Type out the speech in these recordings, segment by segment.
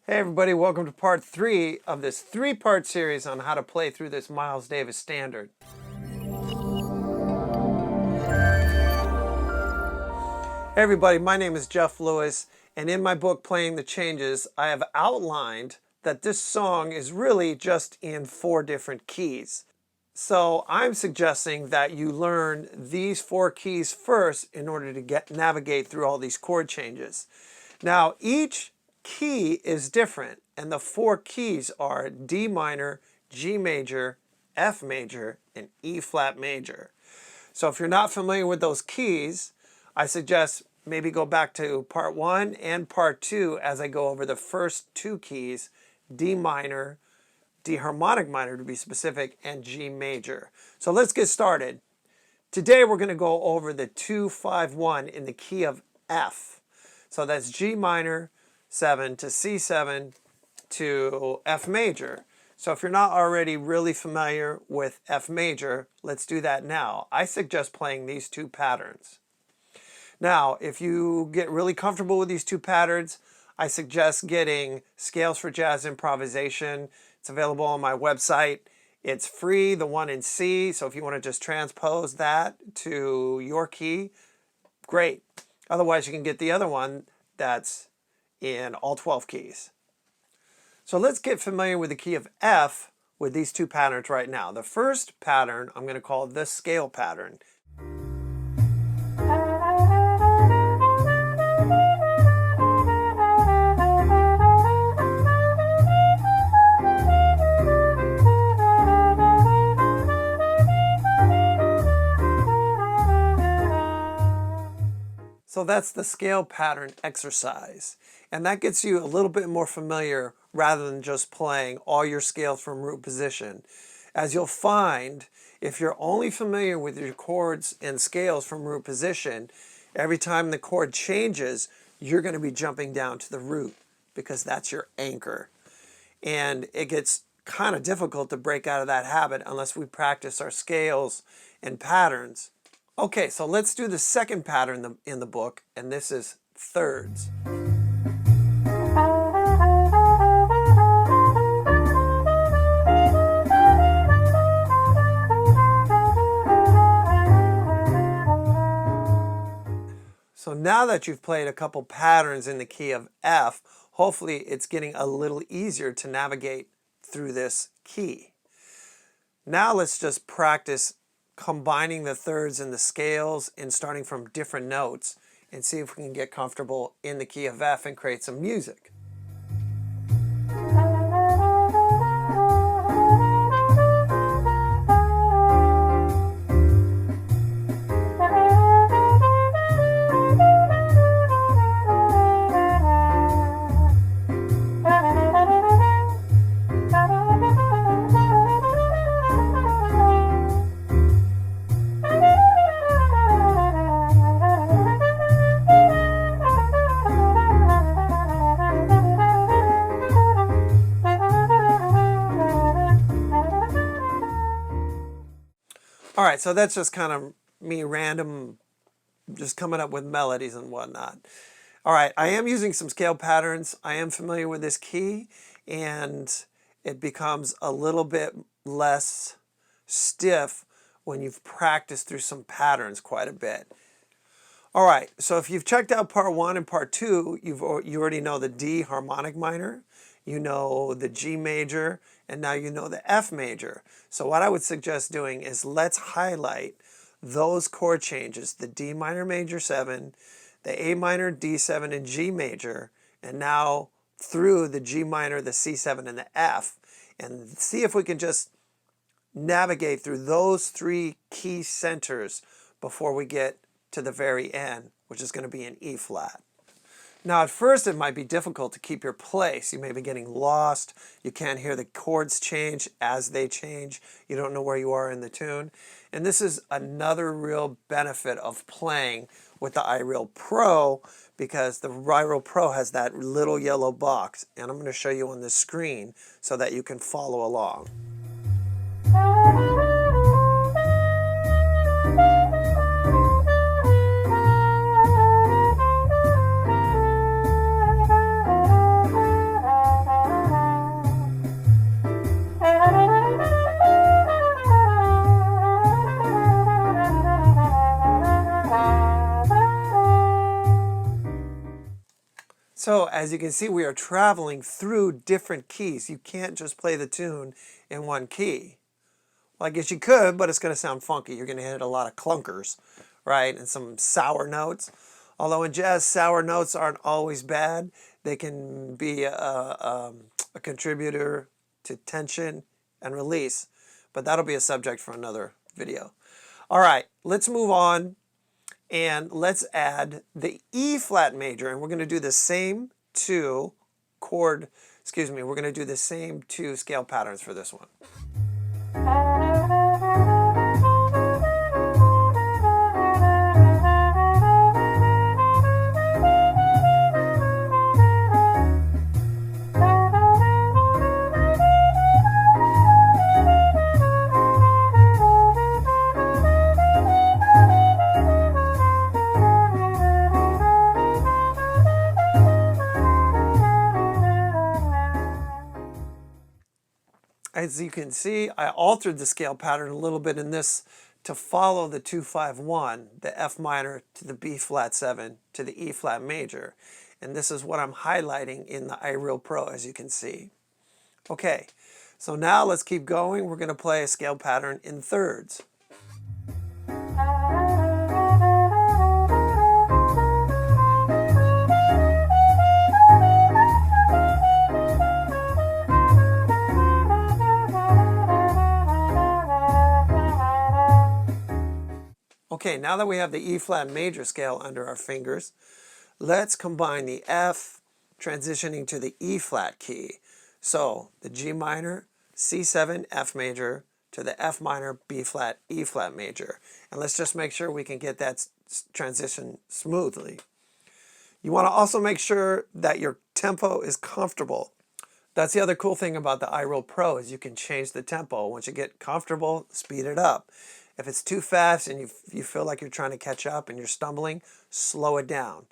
Hey everybody, welcome to part 3 of this 3-part series on how to play through this Miles Davis standard. Hey everybody, my name is Jeff Lewis, and in my book Playing the Changes, I have outlined that this song is really just in 4 different keys. So I'm suggesting that you learn these 4 keys first in order to navigate through all these chord changes. Now each key is different, and the 4 keys are D minor, G major, F major, and E flat major. So if you're not familiar with those keys, I suggest maybe go back to part 1 and part 2 as I go over the first 2 keys, D minor, D harmonic minor to be specific, and G major. So let's get started. Today we're going to go over the 2-5-1 in the key of F. So that's G minor 7 to C7 to F major. So if you're not already really familiar with F major, let's do that now. I suggest playing these 2 patterns. Now, if you get really comfortable with these 2 patterns, I suggest getting Scales for Jazz Improvisation. It's available on my website. It's free, the one in C, so if you want to just transpose that to your key, great. Otherwise, you can get the other one that's in all 12 keys. So let's get familiar with the key of F with these 2 patterns right now. The first pattern I'm going to call the scale pattern. So that's the scale pattern exercise. And that gets you a little bit more familiar rather than just playing all your scales from root position. As you'll find, if you're only familiar with your chords and scales from root position, every time the chord changes, you're going to be jumping down to the root because that's your anchor. And it gets kind of difficult to break out of that habit unless we practice our scales and patterns. Okay, so let's do the second pattern in the book, and this is thirds. So now that you've played a couple patterns in the key of F, hopefully it's getting a little easier to navigate through this key. Now let's just practice combining the thirds and the scales and starting from different notes and see if we can get comfortable in the key of F and create some music. All right, so that's just kind of me random, just coming up with melodies and whatnot. All right, I am using some scale patterns. I am familiar with this key, and it becomes a little bit less stiff when you've practiced through some patterns quite a bit. All right, so if you've checked out part 1 and part 2, you already know the D harmonic minor, you know the G major, and now you know the F major. So what I would suggest doing is let's highlight those chord changes, the D minor major 7, the A minor, D7, and G major, and now through the G minor, the C7, and the F, and see if we can just navigate through those 3 key centers before we get to the very end, which is going to be an E flat. Now at first it might be difficult to keep your place. You may be getting lost. You can't hear the chords change as they change. You don't know where you are in the tune. And this is another real benefit of playing with the iReal Pro, because the iReal Pro has that little yellow box. And I'm going to show you on the screen so that you can follow along. as you can see, we are traveling through different keys. You can't just play the tune in one key. Well, I guess you could, but it's going to sound funky. You're going to hit a lot of clunkers, right? And some sour notes. Although in jazz, sour notes aren't always bad. They can be a contributor to tension and release. But that'll be a subject for another video. All right, let's move on and let's add the E flat major. And we're going to do the same two we're going to do the same two scale patterns for this one. As you can see, I altered the scale pattern a little bit in this to follow the 2-5-1, the F minor to the B flat 7 to the E flat major. And this is what I'm highlighting in the iReal Pro, as you can see. Okay, so now let's keep going. We're going to play a scale pattern in thirds. Okay, now that we have the E flat major scale under our fingers, let's combine the F transitioning to the E flat key. So the G minor, C7, F major to the F minor, B flat, E flat major. And let's just make sure we can get that transition smoothly. You want to also make sure that your tempo is comfortable. That's the other cool thing about the iReal Pro is you can change the tempo. Once you get comfortable, speed it up. If it's too fast and you feel like you're trying to catch up and you're stumbling, slow it down.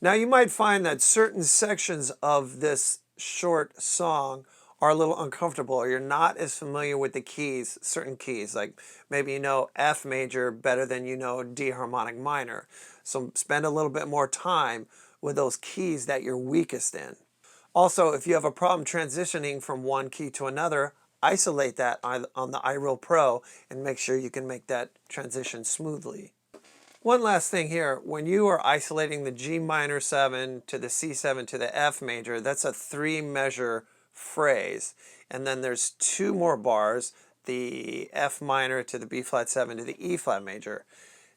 Now you might find that certain sections of this short song are a little uncomfortable, or you're not as familiar with the keys, certain keys, like maybe you know F major better than you know D harmonic minor. So spend a little bit more time with those keys that you're weakest in. Also, if you have a problem transitioning from one key to another, isolate that on the iReal Pro and make sure you can make that transition smoothly. One last thing here, when you are isolating the G minor 7 to the C7 to the F major, that's a 3-measure phrase. And then there's 2 more bars, the F minor to the B flat 7 to the E flat major.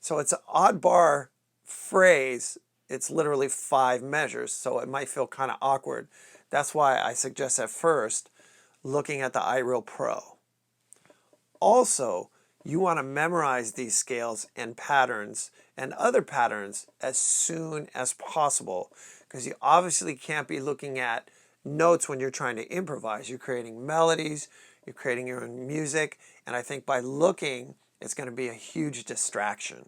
So it's an odd bar phrase. It's literally 5 measures, so it might feel kind of awkward. That's why I suggest at first looking at the iReal Pro. Also, you want to memorize these scales and patterns and other patterns as soon as possible, because you obviously can't be looking at notes when you're trying to improvise. You're creating melodies, you're creating your own music, and I think by looking, it's going to be a huge distraction.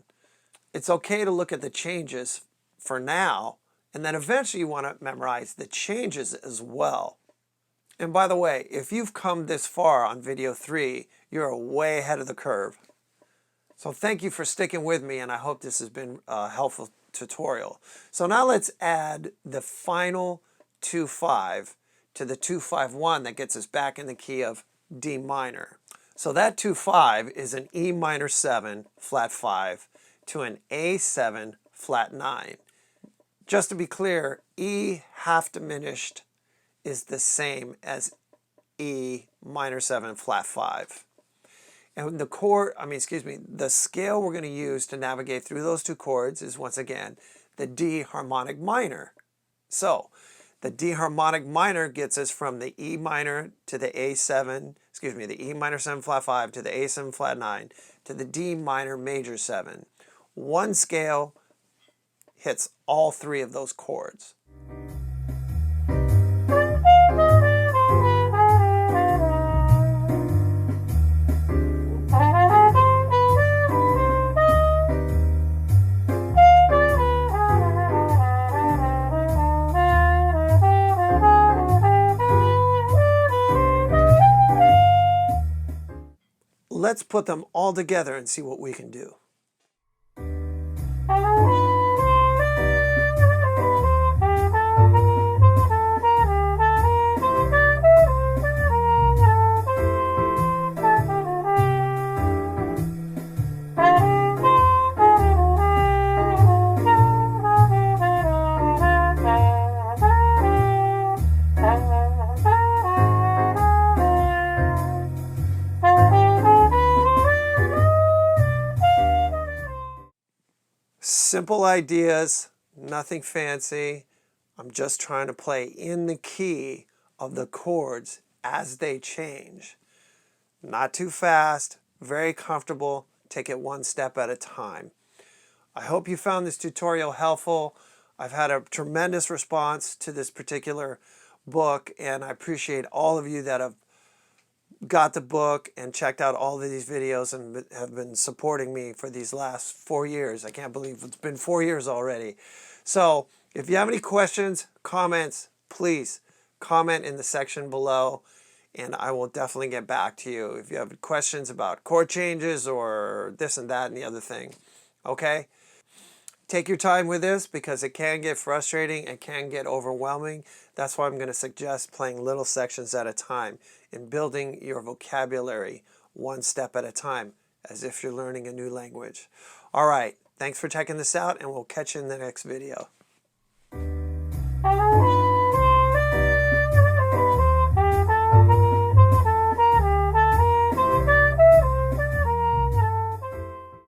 It's okay to look at the changes for now, and then eventually you want to memorize the changes as well. And by the way, if you've come this far on video 3, you're way ahead of the curve. So thank you for sticking with me, and I hope this has been a helpful tutorial. So now let's add the final 2-5 to the 2-5-1 that gets us back in the key of D minor. So that 2-5 is an E minor 7 flat 5 to an A7 flat 9. Just to be clear, E half diminished is the same as E minor 7 flat 5. And the chord, the scale we're going to use to navigate through those 2 chords is once again the D harmonic minor. So the D harmonic minor gets us from the E minor to the the E minor 7 flat 5 to the A7 flat 9 to the D minor major 7. One scale hits all three of those chords. Let's put them all together and see what we can do. Simple ideas, nothing fancy. I'm just trying to play in the key of the chords as they change. Not too fast, very comfortable. Take it one step at a time. I hope you found this tutorial helpful. I've had a tremendous response to this particular book, and I appreciate all of you that have got the book and checked out all of these videos and have been supporting me for these last 4 years. I can't believe it's been 4 years already. So if you have any questions, comments, please comment in the section below and I will definitely get back to you if you have questions about chord changes or this and that and the other thing. Okay? Take your time with this because it can get frustrating, it can get overwhelming. That's why I'm going to suggest playing little sections at a time and building your vocabulary one step at a time as if you're learning a new language. All right, thanks for checking this out and we'll catch you in the next video.